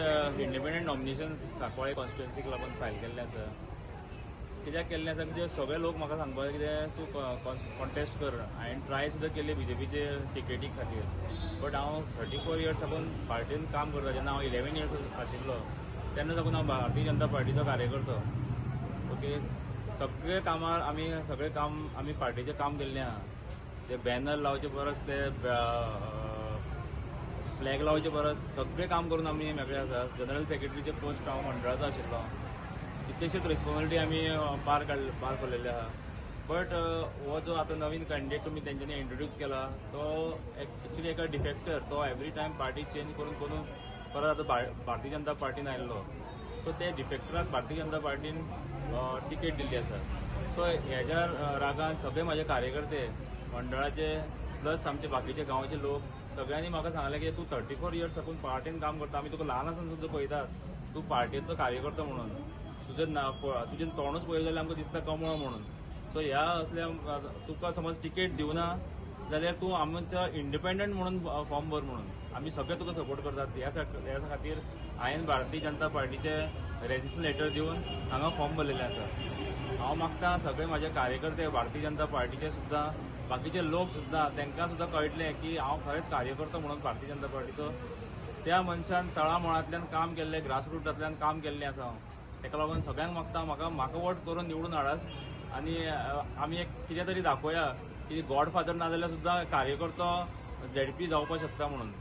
Independent nomination Sancoale कॉन्स्टिट्युएन्सीक लागून file केल्लें आसा. कित्याक केल्लें आसा कित्याक सगळे लोक म्हाका सांगपाक कितें तूं कॉन्टेस्ट कर. हांवें ट्राय सुद्दां केली बीजेपीचे टिकेटी खातीर, बट हांव 34 इयर्स साकून पार्टीन काम करता. जेन्ना हांव 11 इयर्स आशिल्लो तेन्ना साकून हांव भारतीय जनता पार्टीचो कार्यकर्तो. ओके, सगळे कामार सगळे काम आमी पार्टीचें काम केल्लें आहा. ते बॅनर लावचे परस ते फ्लॅग लावचे परस सगळे काम करून आमी मेकळे आसा. जनरल सेक्रेटरीचे पोस्ट हांव मंडळाचो आशिल्लो. कितलेशेच रिस्पॉन्सिबिलिटी आमी पार केलेले आहा. बट हो जो आतां नवीन कॅन्डिडेट तुमी तेंच्यांनी इंट्रोड्यूस केला तो एक्चुली एका डिफेक्टर. तो एवरी टायम पार्टी चेंज करून परत आतां भारतीय जनता पार्टीन आयिल्लो. सो ते डिफेक्टराक भारतीय जनता पार्टीन तिकेट दिल्ली आसा. सो हेज्या रागान सगळे म्हाजे कार्यकर्ते मंडळाचे प्लस आमचे बाकीचे गांवचे लोक सगळ्यांनी म्हाका सांगलें की तूं 34 इयर्स साकून पार्टीन काम करता. आमी तुका ल्हान आसतना सुद्दां पळयतात, तूं पार्टीचो कार्यकर्तो म्हणून. तुजें तोंडूच पळयलें जाल्यार आमकां दिसता कमळो म्हणून. सो ह्या असल्या तुका समज तिकेट दिवना जाल्यार तूं आमच्या इंडिपेंडंट म्हणून फॉर्म भर म्हणून. आमी सगळे तुका सपोर्ट करतात. ह्या खातीर हांवें भारतीय जनता पार्टीचे रेजिस्ट्रेशन लेटर दिवन हांगा फॉर्म भरलेले आसा. हांव मागता सगळे म्हाजे कार्यकर्ते भारतीय जनता पार्टीचे सुद्दां बाकीचे लोक सुद्दां तांकां सुद्दां कळटलें की हांव खरेंच कार्यकर्तो म्हणून भारतीय जनता पार्टीचो. त्या मनशान तळामळांतल्यान काम केल्लें, ग्रासरूटांतल्यान काम केल्लें आसा हांव. ताका लागून सगळ्यांक मागता म्हाका वोट करून निवडून हाडात आनी आमी एक कितें तरी दाखोवया की गॉडफादर ना जाल्यार सुद्दां कार्यकर्तो झेडपी जावपाक शकता म्हणून.